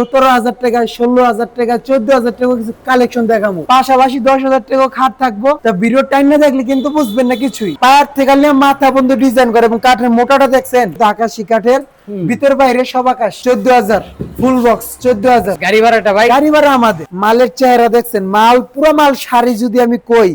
17,000 টাকা, 16,000 টাকা, 14,000 টাকা কিছু কালেকশন দেখাবো, পাশাপাশি 10,000 টাকা খাট থাকবো। তা ভিডিও টাইম না দেখলে কিন্তু বুঝবেন না কিছুই। পায়ার থেকে নিয়ে মাথা বন্ধ ডিজাইন করে এবং কাঠের মোটাটা দেখছেন তো, আকাশি কাঠের, ভিতর বাইরে সব আকাশ। 14,000 ফুল বক্স, 14,000 গাড়ি ভাড়াটা ভাই, গাড়ি ভাড়া আমাদের। মালের চেহারা দেখছেন, মাল পুরো মাল শাড়ি যদি আমি কই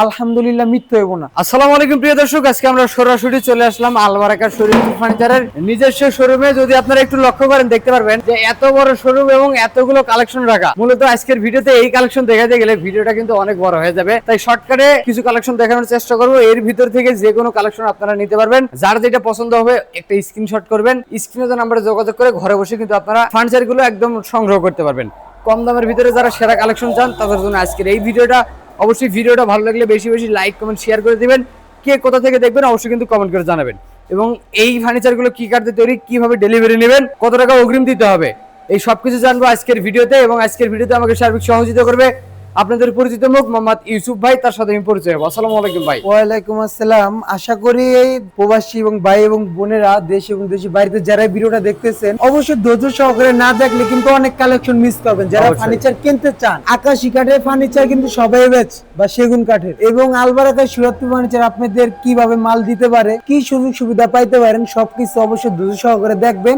আলহামদুলিল্লাহ মিথ্যে হইব না। আসসালামু আলাইকুম প্রিয় দর্শক, আজকে আমরা সরাসরি চলে আসলাম আলবারাকা শোরুম ফার্নিচারের নিজস্ব শোরুমে। যদি আপনারা একটু লক্ষ্য করেন দেখতে পারবেন যে এত বড় শোরুম এবং এতগুলো কালেকশন রাখা। মূলত আজকের ভিডিওতে এই কালেকশন দেখাতে গেলে ভিডিওটা কিন্তু অনেক বড় হয়ে যাবে, তাই শর্টকাটে কিছু কালেকশন দেখানোর চেষ্টা করব। এর ভিতর থেকে যে কোনো কালেকশন আপনারা নিতে পারবেন। যার যেটা পছন্দ হবে একটা স্ক্রিনশট করবেন, স্ক্রিনে নাম্বারে যোগাযোগ করে ঘরে বসে কিন্তু আপনারা ফার্নিচার গুলো একদম সংগ্রহ করতে পারবেন। কম দামের ভিতরে যারা সেরা কালেকশন চান তাদের জন্য আজকের এই ভিডিওটা। অবশ্যই ভিডিওটা ভালো লাগলে বেশি বেশি লাইক কমেন্ট শেয়ার করে দিবেন। কে কোথা থেকে দেখবেন অবশ্যই কিন্তু কমেন্ট করে জানাবেন। এবং এই ফার্নিচারগুলো কি কাঠে তৈরি, কিভাবে ডেলিভারি নেবেন, কত টাকা অগ্রিম দিতে হবে, এই সবকিছু জানবো আজকের ভিডিওতে। এবং আজকের ভিডিওতে আমাকে সার্বিক সহযোগিতা করবে আপনাদের পরিচিত মুখ মোহাম্মদ ইউসুফ ভাই, তার সাথে আমি পরিচয় হবো। আসসালামু আলাইকুম ভাই। ওয়ালাইকুম আসসালাম। আশা করি এই প্রবাসী এবং ভাই এবং বোনেরা দেশ এবং দেশের বাইরে যারা ভিডিওটা দেখতেছেন অবশ্যই ধৈর্য সহকারে না দেখলে কিন্তু অনেক কালেকশন মিস করবেন। যারা ফার্নিচার কিনতে চান, আকাশি কাঠের ফার্নিচার কিন্তু সবাই বেচে বা সেগুন কাঠের, এবং আলবারাকা সুরাতপুর ফার্নিচার আপনাদের কিভাবে মাল দিতে পারে, কি সুযোগ সুবিধা পাইতে পারেন, সবকিছু অবশ্যই ধৈর্য সহকারে দেখবেন।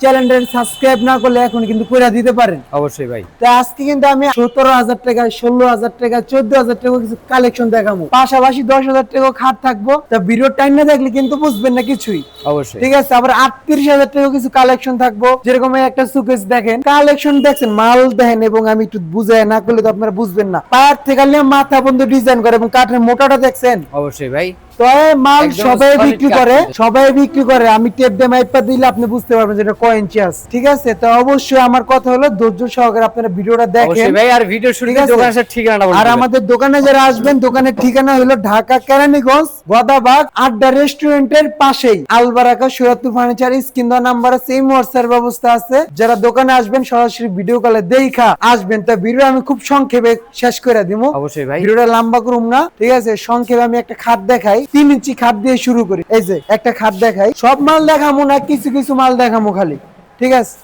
চ্যানেলটা সাবস্ক্রাইব না করলে এখন কিন্তু করে দিতে পারেন অবশ্যই ভাই। তো আজকে কিন্তু আমি 17,000 টাকা, 16,000 টাকা, 14,000 টাকা কিছু কালেকশন দেখাবো, পাশাপাশি 10,000 টাকা খাট থাকবো। তা ভিডিও টাইম না দেখলে কিন্তু বুঝবেন না কিছুই। অবশ্যই ঠিক আছে। আবার 38,000 টাকা কিছু কালেকশন থাকবো, যেরকম একটা সুকেস দেখেন, কালেকশন দেখছেন, মাল দেখেন, এবং আমি একটু বুঝাই না করলে তো আপনারা বুঝবেন না। পায়ার থেকে নিয়ে মাথা বন্ধ ডিজাইন করে এবং কাঠের মোটাটা দেখছেন। অবশ্যই ভাই। তো মাল সবাই বিক্রি করে, সবাই বিক্রি করে। আমি টেপ দিয়ে মাইপা দিলে আপনি বুঝতে পারবেন যে এটা কয় ইঞ্চি আছে। ঠিক আছে। তো অবশ্যই আমার কথা হলো ধৈর্য সহকারে আপনারা ভিডিওটা দেখেন ভাই। আর ভিডিও শুরুতে দোকানের ঠিকানাটা বলুন। আর আমাদের দোকানে যারা আসবেন, দোকানের ঠিকানা হলো ঢাকা কেরানীগঞ্জ গদাবাগ আড্ডা রেস্টুরেন্টের পাশেই আলবারাকা সুরাতপুর ফার্নিচার। স্ক্রিন দেওয়া নাম্বার আছে, এই হোয়াটসঅ্যাপ ব্যবস্থা আছে। যারা দোকানে আসবেন সরাসরি ভিডিও কলে দেখা আসবেন। তো ভিডিও আমি খুব সংক্ষেপে শেষ করে দিব। অবশ্যই ভাই, ভিডিওটা লম্বা করুম না। ঠিক আছে। সংক্ষেপে আমি একটা খাট দেখাই, 3 ইঞ্চি খাট দিয়ে শুরু করি। এই যে একটা খাট দেখাই, সব মাল দেখামো না, কিছু কিছু মাল দেখামো খালি। ঠিক আছে।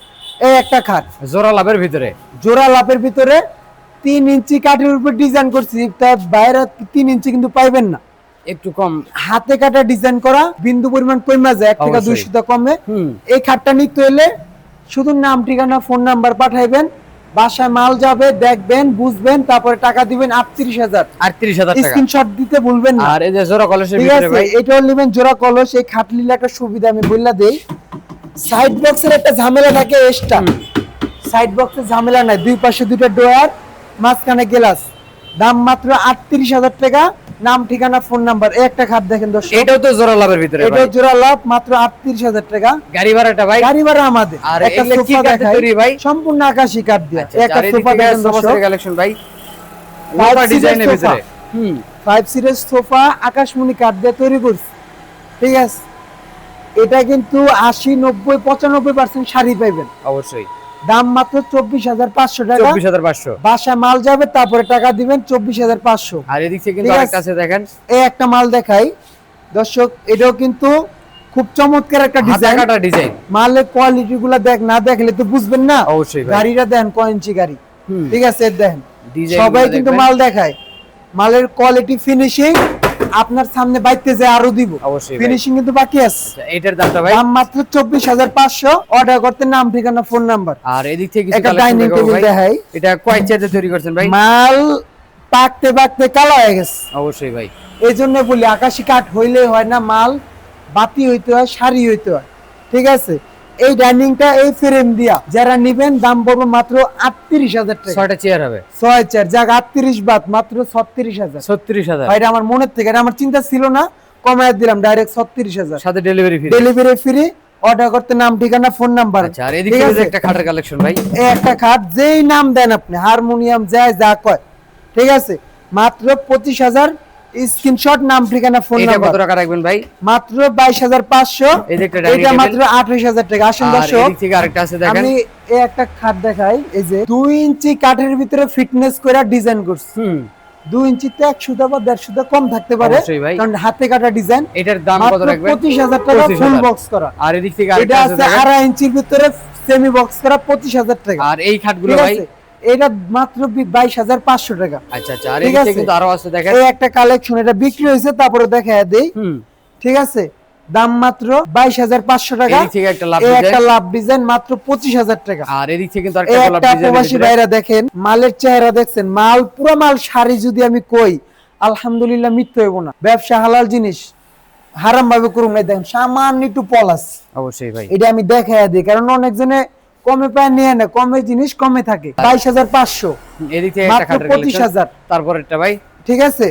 এই একটা খাট জোড়া লাভের ভিতরে, জোড়া লাভের ভিতরে 3 ইঞ্চি কাঠের উপর ডিজাইন করছি। তার বাইরে 3 ইঞ্চি কিন্তু পাইবেন না, একটু কম হাতে কাটা ডিজাইন করা, বিন্দু পরিমাণ কমে যায়, 1 টাকা 200 টাকা কমে। এই খাটটা নিতে হলে শুধু নাম ঠিকানা ফোন নাম্বার পাঠাইবেন, বাসায় মাল যাবে, দেখবেন, বুঝবেন, তারপরে টাকা দিবেন 38,000। 38,000 টাকা স্ক্রিনশট দিতে ভুলবেন না। আর এই যে জোড়া কলসের ভিতরে ভাই, এটাও নেবেন জোড়া কলস। এই খাটলিলে একটা সুবিধা আমি বললা দেই, সাইড বক্সের একটা ঝামেলা থাকে এক্সট্রা। সাইড বক্সের ঝামেলা নাই, দুই পাশে দুটো ডোয়ার, মাঝখানে গ্লাস। দাম মাত্র 38,000 টাকা, নাম ঠিকানা ফোন নাম্বার। একটা খাট দেখেন দর্শক, এটাও তো জোড়া লাভের ভিতরে ভাই। এটাও জোড়া লাভ, মাত্র 38,000 টাকা। গাড়ি ভাড়াটা ভাই, গাড়ি ভাড়া আমাদের। আর একটা এগুলো কি সোফা কাঠে দেখাই তৈরি ভাই? সম্পূর্ণ আকাশি কাঠ দিয়ে। একটা চারিদিকে সোফা দেখেন দর্শক, কালেকশন ভাই, লোহা ডিজাইনের ভিতরে। 5 সিটের সোফা আকাশমণি কাঠ দিয়ে তৈরি করছি। ঠিক আছে। এটা কিন্তু 80, 90, 95% শাড়ি পাইবেন। অবশ্যই দাম মাত্র 24,500 টাকা। 24,500 বাসায় মাল যাবে, তারপরে টাকা দিবেন 24,500। আর এদিক থেকে কিন্তু আরেকটা আছে দেখেন, এই একটা মাল দেখাই দর্শক, এটাও কিন্তু খুব চমৎকার একটা ডিজাইন। কাটা ডিজাইন। মালের কোয়ালিটি গুলা না দেখলে তো বুঝবেন না। অবশ্যই ভাই। গাড়িটা দেখেন কয় ইঞ্চি গাড়ি। ঠিক আছে। দেখেন ডিজাইন সবাই কিন্তু মাল দেখায়, মালের কোয়ালিটি ফিনিশিং আপনার সামনে বাইতে যায় আরো দিব। অবশ্যই ফিনিশিং কিন্তু বাকি আছে। এটার দামটা ভাই, দাম মাত্র 24,500। অর্ডার করতে নাম ঠিকানা ফোন নাম্বার। আর এদিক থেকে কিছু একটা কালেকশন ডাইনিং দেখাবো টেবিল ভাই। দেখাই, এটা কয় চেয়ারে তৈরি করছেন ভাই? মাল পাকতে পাকতে কালো হয়ে গেছে। অবশ্যই ভাই। এই জন্য বলি আকাশি কাঠ হইলে হয় না, মাল বাতি হইতে হয়, শাড়ি হইতে হয়। ঠিক আছে। এই ডাইনিংটা এই ফ্রেম দিয়া যারা নিবেন, দাম পড়বে মাত্র 38,000 টাকা। 6টা চেয়ার হবে, 6 চেয়ার জায়গা 38 বাদ মাত্র 36,000। 36,000। এটা আমার মনের থেকে, এটা আমার চিন্তা ছিল না, কমায় দিলাম ডাইরেক্ট 36,000। সাথে delivery free. Delivery free. Order করতে নাম ঠিকানা ফোন নাম্বার। আচ্ছা, আর এদিক থেকে একটা খাটের কালেকশন ভাই, এই একটা খাট যেই নাম দেন আপনি, হারমোনিয়াম যায় যা কয়। ঠিক আছে। মাত্র 25,000। স্ক্রিনশট নাম ঠিকানা ফোন এটা নাম্বার। কত টাকা রাখবেন ভাই? মাত্র 22,500। এই যে একটা ডাইনিং এটা টেবিল, মাত্র 28,000 টাকা। আসেন আর দর্শক, এদিক থেকে আরেকটা আছে দেখেন, আমি এই একটা খাট দেখাই। এই যে 2 ইঞ্চি কাঠের ভিতরে ফিটনেস করে ডিজাইন করছি। 2 ইঞ্চিতে 1 সুতা বা 1.5 সুতা কম থাকতে পারে, অবশ্যই ভাই। কারণ হাতে কাটা ডিজাইন। এটার দাম কত রাখবেন? 25,000 টাকা ফুল বক্স করা। আর এদিক থেকে এটা আরেকটা আছে আছে দেখেন, 2.5 ইঞ্চির ভিতরে সেমি বক্স করা 25,000 টাকা। আর এই খাটগুলো ঠিক ভাই? আছে, এটা মাত্র 22,500 টাকা। আচ্ছা আচ্ছা, আর ঠিক এদিকে আছে? কিন্তু আরো আছে দেখেন। এই একটা কালেকশন, এটা বিক্রি হয়েছে তারপরে দেখায় দেই। ঠিক আছে, দাম মাত্র 22,500 টাকা। এদিক থেকে একটা লাভ এই ডিজাইন, একটা লাভ ডিজাইন মাত্র 25,000 টাকা। আর এদিক থেকে কিন্তু এই আরেকটা গোলাপ একটা ডিজাইন। প্রবাসী ভাইরা দেখেন, মালের চেহারা দেখছেন, মাল পুরো মাল শাড়ি যদি আমি কই আলহামদুলিল্লাহ মিথ্যে হইব না। ব্যবসা হালাল জিনিস, হারাম ভাবে করুন না। দেখেন সামান্য একটু পলাশ, অবশ্যই ভাই। এটা আমি দেখায় দিই, কারণ অনেক জনে কমে পায় নিয়ে না, কমে জিনিস কমে থাকে। 22,500, এদিক থেকে একটা মাত্র খাটের 25,000। কালেকশন। তারপর এটা ভাই? ঠিক আছে,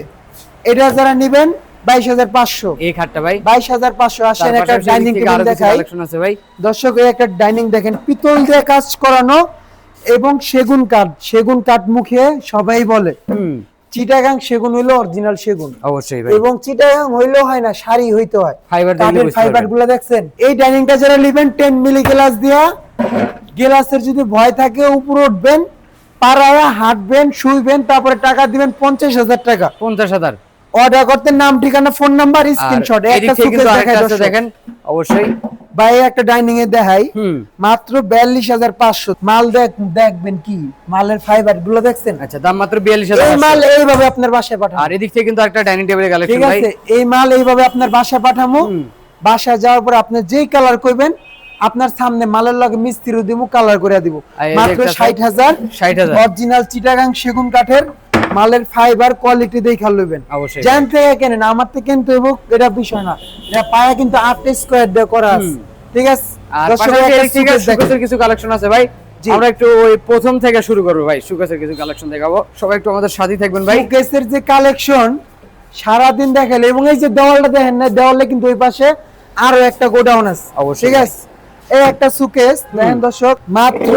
এটা যারা নেবেন 22,500। এই খাটটা ভাই? 22,500। আসেন তার একটা পাশাপাশি ডাইনিং এদিক থেকে টেবিল আরো কিছু দেখাই কালেকশন আছে ভাই। দর্শক। এই একটা ডাইনিং দেখেন, পিতল দিয়ে কাজ করানো এবং সেগুন কাঠ। সেগুন কাঠ মুখে সবাই বলে, চিটাগাং সেগুন হইলো অরিজিনাল সেগুন। অবশ্যই ভাই। এবং চিটাগাং হইলেও হয় না, শাড়ি হইতে হয়। ফাইবার দেখলে কাঠের বুঝতে ফাইবার পারবেন। গুলো দেখছেন। এই ডাইনিংটা যারা নেবেন 10 মিলি গ্লাস দিয়া, গ্লাসের যদি ভয় থাকে উপরে উঠবেন, পাড়ায় হাঁটবেন, শুইবেন, তারপরে টাকা দিবেন 50,000 টাকা। 50,000। অর্ডার করতে নাম, ঠিকানা, ফোন নাম্বার, আর স্ক্রিনশট। এদিক একটা থেকে কিন্তু সুকেস আরেকটা দেখাই আছে দর্শক। দেখেন, অবশ্যই ভাই একটা ডাইনিং এ দেখাই, মাত্র 42,500। মাল দেখবেন কি মালের ফাইবার গুলো দেখছেন। আচ্ছা, দাম মাত্র এই 42,500। মাল এইভাবে আপনার বাসায় পাঠাবো। আর এদিক থেকে কিন্তু একটা ডাইনিং টেবিলের কালেকশন ঠিক ভাই। আছে, এই মাল এইভাবে আপনার বাসায় পাঠাবো। বাসায় যাওয়ার পর আপনি যেই কালার কইবেন, আপনার সামনে মালের লগে মিস্ত্রি দিব, কালার করে দিব। আর এই মাত্র একটা 60,000। 60,000। অরিজিনাল চিটাগাং সেগুন কাঠের মালের ফাইবার কোয়ালিটি দেখা লইবেন। অবশ্যই। জান থেকে কেনেন, আমার থেকে কিন্তু এটা বিষয় না। এটা পায়া কিন্তু 8 স্কয়ার দিয়ে করা আছে। ঠিক আছে, আর দর্শক পাশাপাশি একটা এদিক থেকে সুকেস দেখেন। সুকেসের কিছু কালেকশন আছে ভাই। জি। আমরা একটু ওই প্রথম থেকে শুরু করব ভাই, সুকেসের কিছু কালেকশন দেখাবো। সবাই একটু আমাদের সাথেই থাকবেন ভাই। সুকেসের যে কালেকশন সারাদিন দেখালে, এবং এই যে দেওয়ালটা দেখেন না, দেওয়ালে কিন্তু ওই পাশে আরো একটা গোডাউন আছে। অবশ্যই ঠিক আছে, এই একটা সুকেস দেখেন দর্শক, মাত্র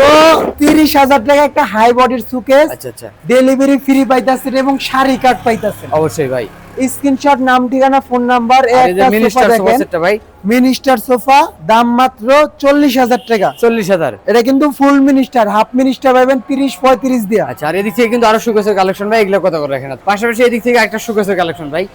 30,000 টাকা একটা হাই বডির সুকেস। আচ্ছা আচ্ছা, ডেলিভারি ফ্রি পাইতাছেন এবং শাড়ি কার্ড পাইতাছেন। অবশ্যই ভাই। স্ক্রিনশট, নাম, ঠিকানা, ফোন নাম্বার। আর এই যে একটা সোফা মিনিস্টার সোফা দেখেন, সেটটা ভাই, মিনিস্টার সোফা, দাম মাত্র 40,000 টাকা। 40,000। এটা কিন্তু ফুল মিনিস্টার, হাফ মিনিস্টার পাবেন 30-35 দিয়া। আচ্ছা, আর এদিক থেকে কিন্তু আরো সুকেসের কালেকশন ভাই, এগুলো কত করে রাখেন? পাশাপাশি এদিক থেকে একটা সুকেসের কালেকশন ভাই।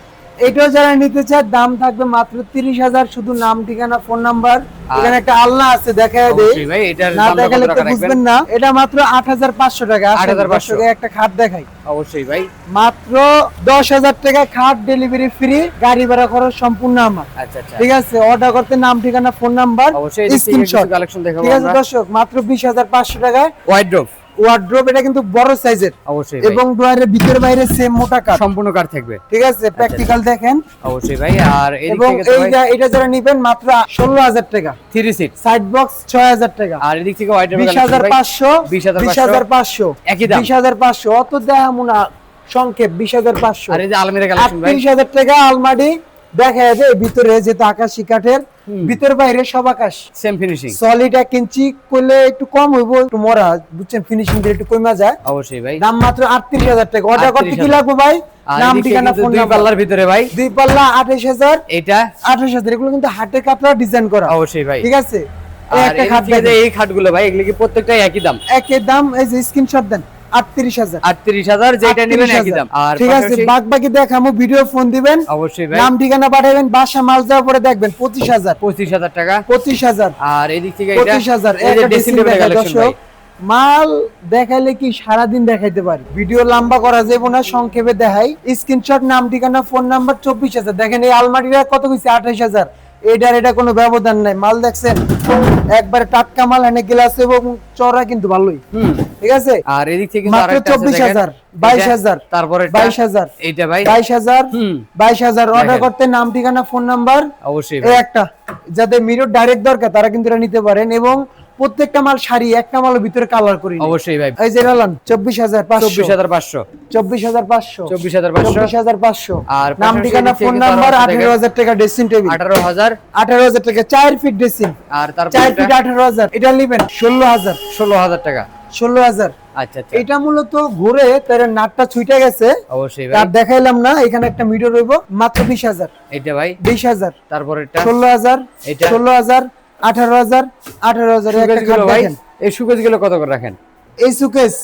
এটাও যারা নিতে চায় দাম থাকবে মাত্র 30,000, শুধু নাম, ঠিকানা, ফোন নাম্বার। এখানে একটা আলনা আছে, দেখায় দেই, অবশ্যই ভাই, এটার না দামটা কত দেখালে তো টাকা রাখবেন? বুঝবেন না। এটা মাত্র 8,500 টাকা। 8,500 8,500 একটা খাট দেখাই, অবশ্যই ভাই। মাত্র 10,000 টাকা খাট, ডেলিভারি ফ্রি, গাড়ি ভাড়া খরচ সম্পূর্ণ আমার। আচ্ছা আচ্ছা, ঠিক আছে, অর্ডার করতে নাম, ঠিকানা, ফোন নাম্বার, অবশ্যই এদিক থেকে স্ক্রিনশট। কিছু কালেকশন দেখাবো ঠিক আছে আমরা। দর্শক, মাত্র 20,500 টাকায় ওয়াইড্রোব, ওয়ার্ড্রোব। এটা কিন্তু বড় সাইজের অবশ্যই ভাই। এবং ড্রয়ারের ভিতর বাইরে সেম মোটা কাঠ। সম্পূর্ণ কার থাকবে। ঠিক আছে, প্র্যাকটিক্যাল দেখেন। অবশ্যই ভাই। আর এদিক এবং থেকে তো ভাই এটা যারা নেবেন মাত্র 16,000 টাকা। 3 সিট। সাইড বক্স 6,000 টাকা। আর এদিক থেকে ওয়াইড্রোব 20,500, 20,500 একই দাম। 20,500 অত দেখামু না, সংক্ষেপ 20,500। আর এই যে আলমিরা কালেকশন ভাই, 38,000 টাকা আলমারি। দেখা যাবে ভিতরে যেহেতু আকাশি কাঠের, ভিতর বাইরে সব আকাশ, সেম ফিনিশিং। সলিড 1 ইঞ্চি করলে একটু কম হইব, একটু মরা, বুঝছেন, ফিনিশিং দিয়ে একটু কমা যায়। অবশ্যই ভাই। দাম মাত্র 38,000 টাকা। অর্ডার করতে কি 38,000 লাগবে ভাই? আর নাম, এদিকে ঠিকানা, কিন্তু ফোন দুই নাম্বার। পাল্লার ভিতরে ভাই, 2 পাল্লা 28,000। এটা 28,000। এগুলো কিন্তু হাতে কাপড়া ডিজাইন করা। অবশ্যই ভাই। ঠিক আছে, এই আর একটা এদিক খাট থেকে যে দেখেন, এই খাটগুলো ভাই, এগুলো কি প্রত্যেকটাই একই দাম? একই দাম। এই যে স্ক্রিনশট দেন, 38,000। 38,000, যেটা নেবেন একই দাম। আর ঠিক আছে, পাশাপাশি বাদ বাকি দেখামু, ভিডিও ফোন দিবেন, অবশ্যই ভাই, নাম, ঠিকানা পাঠাবেন, বাসা মাল যাওয়ার পরে দেখবেন 25,000। 25,000 টাকা। 25,000। আর এদিক থেকে এটা 25,000। এই যে একটা ড্রেসিং ড্রেসিং টেবিল দেখাই কালেকশন দর্শক। ভাই। মাল দেখাইলে কি সারাদিন দেখাইতে পারি, ভিডিও লম্বা করা যাবে না, সংক্ষেপে দেখাই। স্ক্রিনশট, নাম, ঠিকানা, ফোন নাম্বার। 24,000। দেখেন এই আলমারিটা কত কইছে, 28,000। এটা কোনো ব্যবধান নাই। মাল দেখছেন একবারে টাটকা মাল, এনে গ্লাস এবং চড়া কিন্তু ভালোই। ঠিক আছে, আর এদিক থেকে কিন্তু মাত্র আরেকটা আছে 24,000, দেখেন। 22,000, তারপরে 22,000, এইটা ভাই 22,000, 22,000। অর্ডার দেখেন। করতে নাম, ঠিকানা, ফোন নাম্বার। অবশ্যই এই ভাই। একটা, যাদের মিরর ডাইরেক্ট দরকার তারা কিন্তু এটা নিতে পারেন। এবং প্রত্যেকটা মাল শাড়ি, একটা মালের ভিতরে কালার করি। অবশ্যই ভাই। এই যে রালান 24,500, 24,500, 24,500, 24,500, 24,500। আর নাম, পাশাপাশি ঠিকানা, এদিক থেকে ফোন কিন্তু আরো নাম্বার। আছে দেখেন। 18,000 টাকা ড্রেসিং টেবিল। 18,000। 18,000 টাকা 4 ফিট ড্রেসিং। আর তারপর 4 ফিট 18,000। এটা নেবেন 16,000। 16,000 টাকা। 16,000। আচ্ছা আচ্ছা, এটা মূলত ঘুরে তার নাটটা ছুটে গেছে, অবশ্যই ভাই। তার দেখাইলাম না। এখানে একটা মিটার রইব, মাত্র 20,000। এটা ভাই 20,000, তারপর এটা 16,000, এটা 16,000, 18,000, 18,000। একটা সুকেস খাট গুলো ভাই, দেখেন। এই সুকেস গুলো কত করে রাখেন? এই সুকেস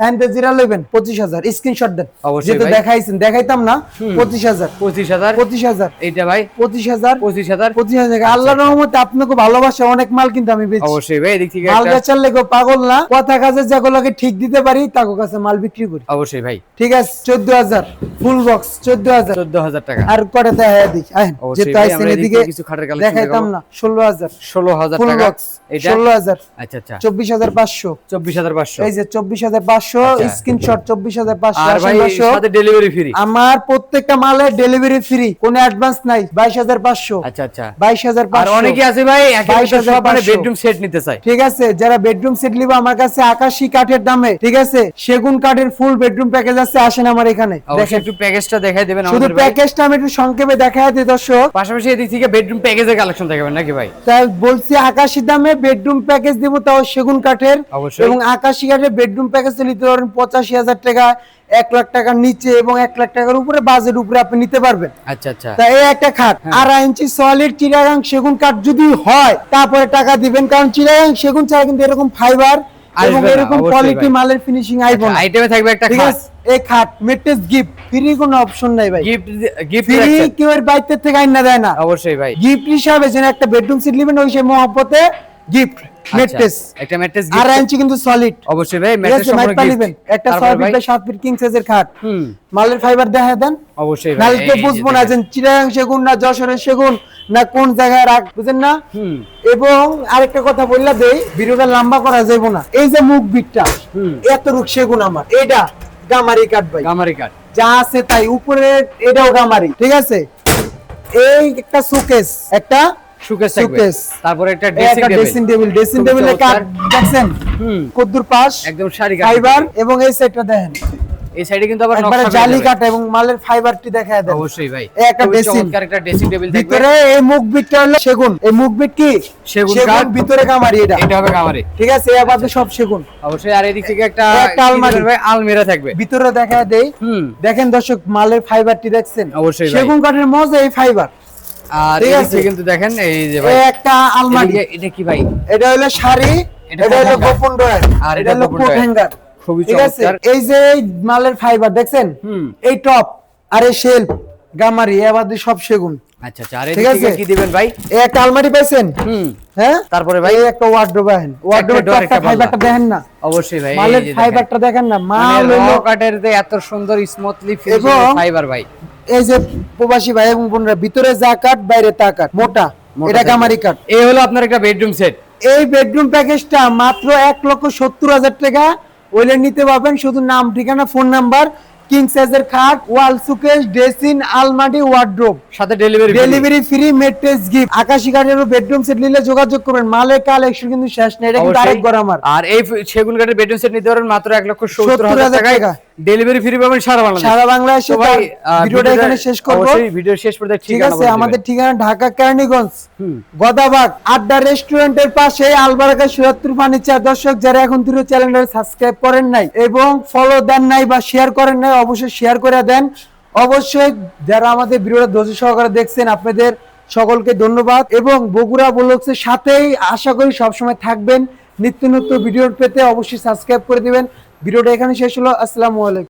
হ্যান্ডে জিরা লইবেন 25000 স্ক্রিনশট দেন। অবশ্যই যেটা ভাই। দেখাইছেন দেখাইতাম না। 25000 25000 25000 এইটা ভাই 25000 25000 25000 আল্লাহর রহমতে আপনাকে ভালোবাসা অনেক মাল কিন্তু আমি বেচি। অবশ্যই ভাই এদিক থেকে মাল একটা বেচার লেগে পাগল না, কথা কাজে যেগুলোকে ঠিক দিতে পারি তাকে কাছে মাল বিক্রি করি। অবশ্যই ভাই ঠিক আছে 14000 ফুল বক্স 14000 14000 টাকা। আর কটা দেখা দিই আহেন অবশ্যই যেটা ভাই, আইছেন আমরা এদিকে এদিকে কিছু খাটের collection দেখাইতাম দেখাবো। না 16000 16000 ফুল টাকা বক্স এটা 16000 আচ্ছা আচ্ছা 24500 24500 এই যে 24500 আচ্ছা। স্ক্রিনশট 24500 আর ভাই 28500 সাথে ডেলিভারি ফ্রি। আমার প্রত্যেকটা মালের ডেলিভারি ফ্রি, কোনো অ্যাডভান্স নাই। 22500 আচ্ছা আচ্ছা। 22500 আর অনেকে আছে ভাই একেবারে সব মানে 22500 বেডরুম সেট নিতে চায়। ঠিক আছে, যারা বেডরুম সেট নিবে আমার কাছে আকাশী কাঠের দামে, ঠিক আছে, সেগুন কাঠের ফুল বেডরুম প্যাকেজ আছে, আসেন আমার এখানে অবশ্যই দেখেন। একটু প্যাকেজটা দেখাই দিবেন শুধু আমাদের ভাই। প্যাকেজটা আমি একটু সংক্ষেপে দেখাই দিই দর্শক। পাশাপাশি এদিক থেকে বেডরুম প্যাকেজের কালেকশন দেখাবেন নাকি ভাই? তাই বলছি আকাশী দামে বেডরুম প্যাকেজ দেবো, তাও সেগুন কাঠের। অবশ্যই। এবং আকাশী কাঠের বেডরুম প্যাকেজ নিতে পারেন 85000 টাকা, 1 লাখ টাকার নিচে এবং 1 লাখ টাকার উপরে, বাজেট উপরে আপনি নিতে পারবেন। আচ্ছা আচ্ছা। তাই এই একটা খাট 2.5 ইঞ্চি সলিড চিটাগাং সেগুন কাঠ যদি হয় তারপরে টাকা দিবেন, কারণ চিটাগাং সেগুন ছাড়া কিন্তু এরকম ফাইবার এবং আসবে না, এরকম অবশ্যই কোয়ালিটি ভাই। মালের ফিনিশিং আইবো না। আইটেমে থাকবে একটা ঠিক খাট। আছে, এই খাট মেট্রেস গিফট, ফ্রি কোনো অপশন নাই ভাই। গিফট গিফট ফ্রি রাখছেন? কেউ এর বাইরে থেকে আইনা দেয় না। অবশ্যই ভাই। গিফট হিসাবে যেন একটা বেডরুম সিট নেবেন, ওই সে মহব্বতে গিফট মেট্রেস। একটা ম্যাট্রেস 2.5 ইঞ্চি কিন্তু সলিড। অবশ্যই ভাই ঠিক ম্যাট্রেস আছে, সম্পূর্ণ মাইপা গিফট। নেবেন একটা তারপর 6 ভাই ফিট বাই 7 ফিট কিং সাইজের খাট। হুম মালের ফাইবার দেখা দেন, অবশ্যই ভাই। নাহলে তো এই যে বুঝবো না দেখেন। যে চিটাগাং সেগুন না যশোরের সেগুন না কোন জায়গায় রাখ, বুঝেন না। হুম এবং আরেকটা কথা বললা দেই, ভিডিওটা লম্বা করা যাইবো না। এই যে মুখ বিটটা হুম। এত রুক সেগুন আমার, এটা গামারি কাঠ ভাই, গামারি কাট। যা আছে তাই, উপরে এটাও গামারি। ঠিক আছে, এই একটা সুকেস, একটা সুকেস থাকবে। সুকেস, তারপরে একটা একটা ড্রেসিং টেবিল, ড্রেসিং খুবই টেবিলের কাঠ চমৎকার। দেখছেন হুম কদ্দুর পাশ, একদম সারি কাট। ফাইবার, এবং এই সাইডটা দেখেন এই সাইডে কিন্তু আবার একবারে নকশা জালি করা যাবে। কাটা এবং মালের ফাইবারটি দেখায় দেন। অবশ্যই ভাই। এই একটা খুবই ড্রেসিং, চমৎকার একটা ড্রেসিং টেবিল থাকবে। ভিতরে এই মুখ বিটটা হলো সেগুন, এই মুখ বিট কি সেগুন কাঠ। ভিতরে গামারি এটা। এটা হবে গামারি। ঠিক আছে, এই আপাতত সব সেগুন। অবশ্যই। আর এদিক থেকে একটা একটা আলমারি। কি ধরবে? আলমিরা থাকবে। ভিতরে দেখায় দেই, হুম দেখেন দর্শক মালের ফাইবারটি দেখছেন, অবশ্যই ভাই। সেগুন কাঠের মজা এই ফাইবার। আর ঠিক এদিক আছে। থেকে কিন্তু দেখেন এই যে ভাই এই একটা আলমারি, এটা কি ভাই? এটা হলো শাড়ি, এটা এটা হলো কোট গোপন ড্রয়ার, আর এটা এটা হলো গোপন কোট ড্রয়ার। হ্যাঙ্গার। খুবই ঠিক আছে, চমৎকার। এই যে এই মালের ফাইবার দেখছেন, হুম এই টপ আর এই শেলফ গামারি, এবার সব সেগুন। আচ্ছা আচ্ছা। আর ঠিক এদিক থেকে আছে। কি দিবেন ভাই? এই একটা আলমারি পাইছেন, হুম হ্যাঁ, তারপরে ভাই এই একটা ওয়ার্ডরোব আহেন, ওয়ার্ডরোবের door, একটা টপটা ফাইবারটা পাল্লা। দেখেন না, অবশ্যই ভাই। এই মালের যে দেখেন। ফাইবারটা দেখেন না, মাল মানে হলো। র কাঠের যে এত সুন্দর স্মুথলি ফিনিশিং এবং- ফাইবার ভাই। এই যে প্রবাসী ভাই এবং বোনরা, ভিতরে যা কাঠ বাইরে তা কাঠ, মোটা, মোটা এটা থাকবে। গামারি কাঠ। এই হলো আপনার একটা বেডরুম সেট। এই বেডরুম প্যাকেজটা মাত্র 1,70,000 টাকা ওইলে নিতে পারবেন। শুধু নাম, ঠিকানা, ফোন নাম্বার, কিং সাইজের খাট, ওয়াল সুকেস, ড্রেসিং, আলমারি, ওয়ার্ড্রোব, সাথে delivery delivery free, mattress gift. আকাশী কাঠের বেডরুম সেট নিলে যোগাযোগ করবেন, মালের কালেকশন কিন্তু শেষ নেই, এটা কিন্তু আরেক ঘর আমার। আর এই সেগুন কাঠের বেডরুম সেট নিতে পারেন মাত্র 1,70,000 টাকায়। টাকা। ডেলিভারি ফ্রি পাবেন সারা বাংলাদেশ। সারা বাংলাদেশে। তো ভাই, ভিডিওটা এখানে শেষ করব। অবশ্যই ভিডিও শেষ পর্যন্ত ঠিক আছে, আমাদের ঠিকানা ঢাকা কেরানীগঞ্জ, হুম। গদাবাগ আড্ডা রেস্টুরেন্টের পাশে আলবারাকা সুরাত্তুর ফার্নিচার। দর্শক যারা এখন তুই চ্যানেলটা সাবস্ক্রাইব করেন নাই এবং ফলো দেন নাই বা শেয়ার করেন নাই, অবশ্যই শেয়ার করে দেন। অবশ্যই যারা আমাদের ভিডিওটা ধৈর্য সহকারে দেখছেন, আপনাদের সকলকে ধন্যবাদ। এবং বগুড়া ব্লগসের সাথেই আশা করি সবসময় থাকবেন। নিত্য নতুন ভিডিও পেতে অবশ্যই সাবস্ক্রাইব করে দিবেন। ভিডিওটা এখানে শেষ হলো। আসসালামু আলাইকুম।